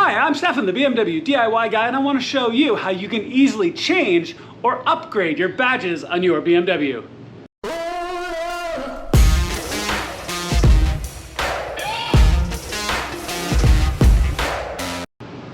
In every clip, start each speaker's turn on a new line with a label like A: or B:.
A: Hi, I'm Stefan, the BMW DIY guy, and I want to show you how you can easily change or upgrade your badges on your BMW.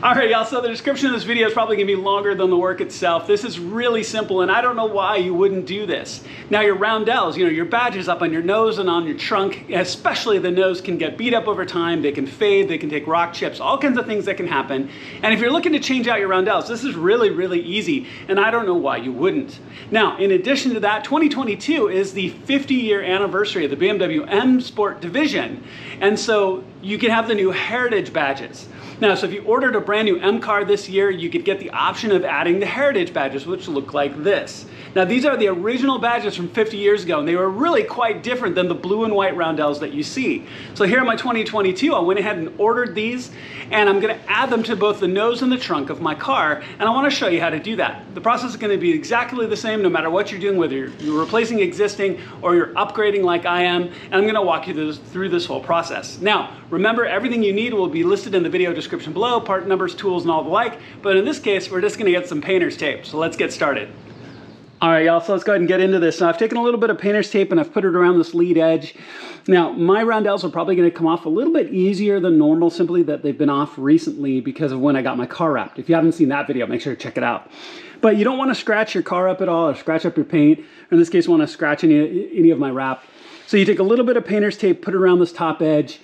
A: Alright y'all, so the description of this video is probably going to be longer than the work itself. This is really simple and I don't know why you wouldn't do this. Now your roundels, your badges up on your nose and on your trunk, especially the nose, can get beat up over time, they can fade, they can take rock chips, all kinds of things that can happen. And if you're looking to change out your roundels, this is really, really easy and I don't know why you wouldn't. Now, in addition to that, 2022 is the 50-year anniversary of the BMW M Sport Division. And so you can have the new heritage badges. Now, so if you ordered a brand new M car this year, you could get the option of adding the heritage badges, which look like this. Now, these are the original badges from 50 years ago, and they were really quite different than the blue and white roundels that you see. So here in my 2022, I went ahead and ordered these, and I'm gonna add them to both the nose and the trunk of my car, and I wanna show you how to do that. The process is gonna be exactly the same no matter what you're doing, whether you're replacing existing or you're upgrading like I am, and I'm gonna walk you through this whole process. Now, remember, everything you need will be listed in the video description below, part numbers, tools, and all the like, but in this case, we're just gonna get some painter's tape, so let's get started. All right, y'all, so let's go ahead and get into this. Now, I've taken a little bit of painter's tape and I've put it around this lead edge. Now, my roundels are probably gonna come off a little bit easier than normal, simply that they've been off recently because of when I got my car wrapped. If you haven't seen that video, make sure to check it out. But you don't wanna scratch your car up at all or scratch up your paint, or in this case, wanna scratch any of my wrap. So you take a little bit of painter's tape, put it around this top edge.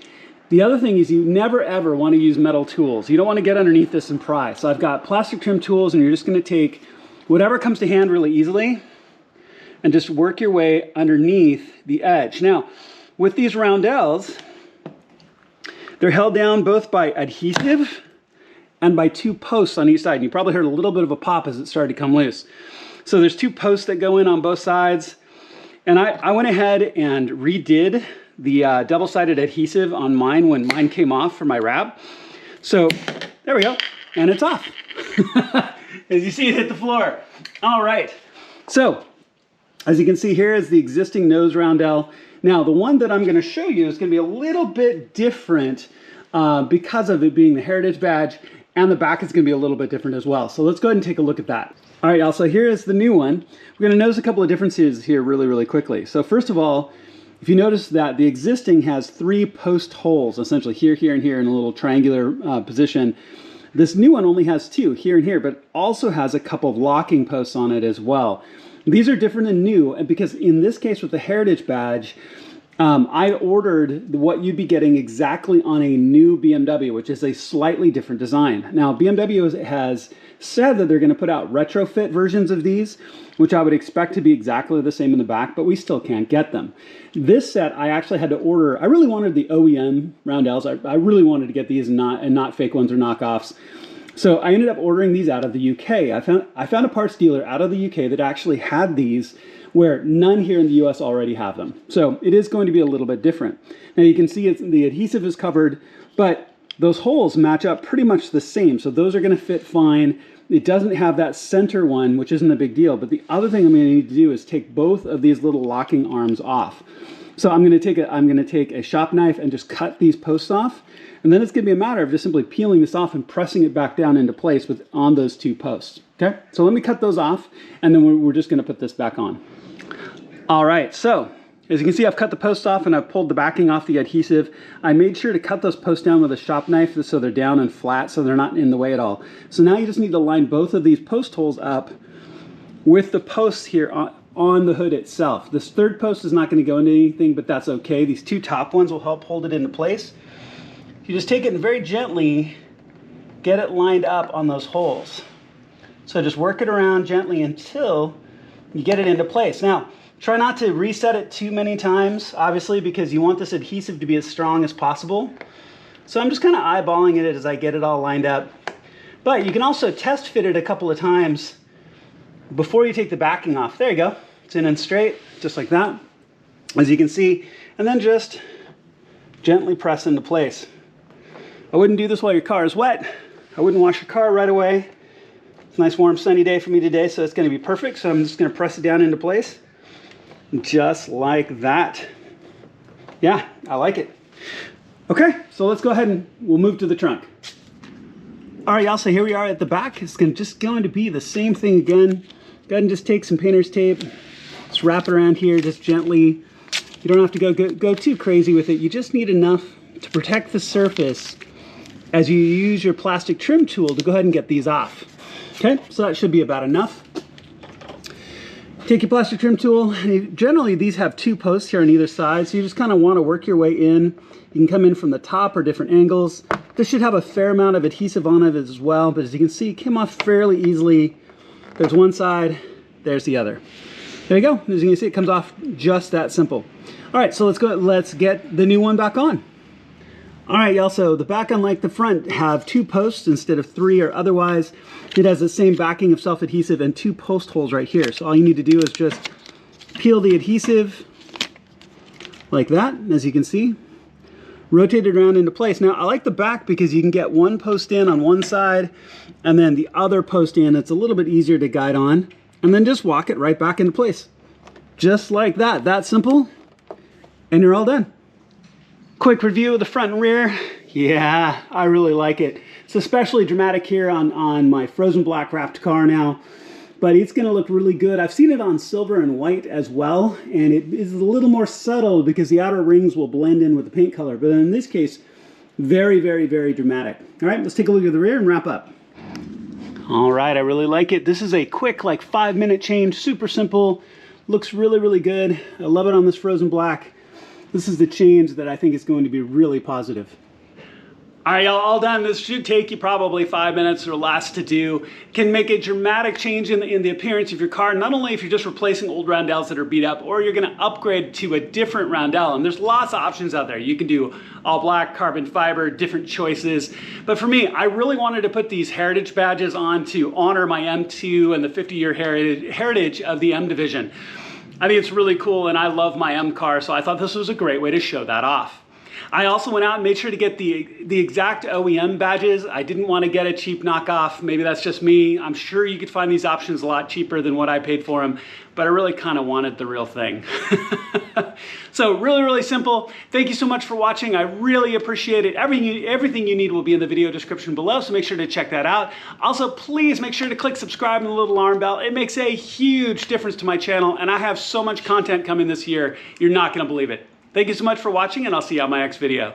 A: The other thing is you never ever wanna use metal tools. You don't wanna get underneath this and pry. So I've got plastic trim tools and you're just gonna take whatever comes to hand really easily and just work your way underneath the edge. Now, with these roundels, they're held down both by adhesive and by two posts on each side. And you probably heard a little bit of a pop as it started to come loose. So there's two posts that go in on both sides. And I went ahead and redid the double-sided adhesive on mine when mine came off for my wrap. So there we go, and it's off. As you see, it hit the floor. All right, so as you can see, here is the existing nose roundel. Now, the one that I'm gonna show you is gonna be a little bit different because of it being the heritage badge, and the back is gonna be a little bit different as well. So let's go ahead and take a look at that. All right, y'all, so here is the new one. We're gonna notice a couple of differences here really, really quickly. So first of all, if you notice that the existing has three post holes, essentially here, here, and here in a little triangular position. This new one only has two, here and here, but also has a couple of locking posts on it as well. These are different and new, and because in this case with the heritage badge, I ordered what you'd be getting exactly on a new BMW, which is a slightly different design. Now, BMW has said that they're going to put out retrofit versions of these, which I would expect to be exactly the same in the back, but we still can't get them. This set, I actually had to order. I really wanted the OEM roundels. I really wanted to get these and not fake ones or knockoffs. So I ended up ordering these out of the UK. I found a parts dealer out of the UK that actually had these, where none here in the US already have them. So it is going to be a little bit different. Now you can see the adhesive is covered, but those holes match up pretty much the same. So those are gonna fit fine. It doesn't have that center one, which isn't a big deal. But the other thing I'm gonna need to do is take both of these little locking arms off. So I'm gonna take a shop knife and just cut these posts off. And then it's gonna be a matter of just simply peeling this off and pressing it back down into place on those two posts, okay? So let me cut those off, and then we're just gonna put this back on. All right, so as you can see, I've cut the posts off and I've pulled the backing off the adhesive. I made sure to cut those posts down with a shop knife so they're down and flat, so they're not in the way at all. So now you just need to line both of these post holes up with the posts here on the hood itself. This third post is not going to go into anything, but that's okay. These two top ones will help hold it into place. You just take it and very gently get it lined up on those holes. So just work it around gently until you get it into place. Now, try not to reset it too many times, obviously, because you want this adhesive to be as strong as possible. So I'm just kind of eyeballing it as I get it all lined up. But you can also test fit it a couple of times before you take the backing off. There you go. It's in and straight, just like that, as you can see. And then just gently press into place. I wouldn't do this while your car is wet. I wouldn't wash your car right away. It's a nice warm sunny day for me today, so it's going to be perfect. So I'm just going to press it down into place. Just like that. Yeah, I like it. Okay, so let's go ahead and we'll move to the trunk. All right, y'all, so here we are at the back. It's just going to be the same thing again. Go ahead and just take some painter's tape. Just wrap it around here just gently. You don't have to go too crazy with it. You just need enough to protect the surface as you use your plastic trim tool to go ahead and get these off. Okay, so that should be about enough. Take your plastic trim tool. Generally, these have 2 posts here on either side, so you just kind of want to work your way in. You can come in from the top or different angles. This should have a fair amount of adhesive on it as well, but as you can see, it came off fairly easily. There's one side, there's the other. There you go. As you can see, it comes off just that simple. All right, so let's get the new one back on. All right, y'all, so the back, unlike the front, have 2 posts instead of 3 or otherwise. It has the same backing of self-adhesive and 2 post holes right here. So all you need to do is just peel the adhesive like that, as you can see. Rotate it around into place. Now, I like the back because you can get 1 post in on one side and then the other post in. It's a little bit easier to guide on. And then just walk it right back into place. Just like that. That simple. And you're all done. Quick review of the front and rear. Yeah, I really like it. It's especially dramatic here on my frozen black wrapped car now, but it's gonna look really good. I've seen it on silver and white as well, and it is a little more subtle because the outer rings will blend in with the paint color, but in this case, very, very, very dramatic. All right, let's take a look at the rear and wrap up. All right, I really like it. This is a quick, like 5-minute change, super simple. Looks really, really good. I love it on this frozen black. This is the change that I think is going to be really positive. All right, y'all, all done. This should take you probably 5 minutes or less to do. Can make a dramatic change in the appearance of your car, not only if you're just replacing old roundels that are beat up, or you're gonna upgrade to a different roundel. And there's lots of options out there. You can do all black, carbon fiber, different choices. But for me, I really wanted to put these heritage badges on to honor my M2 and the 50-year heritage of the M Division. I think it's really cool, and I love my M car, so I thought this was a great way to show that off. I also went out and made sure to get the exact OEM badges. I didn't want to get a cheap knockoff. Maybe that's just me. I'm sure you could find these options a lot cheaper than what I paid for them, but I really kind of wanted the real thing. So really, really simple. Thank you so much for watching. I really appreciate it. Everything you need will be in the video description below, so make sure to check that out. Also, please make sure to click subscribe and the little alarm bell. It makes a huge difference to my channel, and I have so much content coming this year, you're not gonna believe it. Thank you so much for watching, and I'll see you on my next video.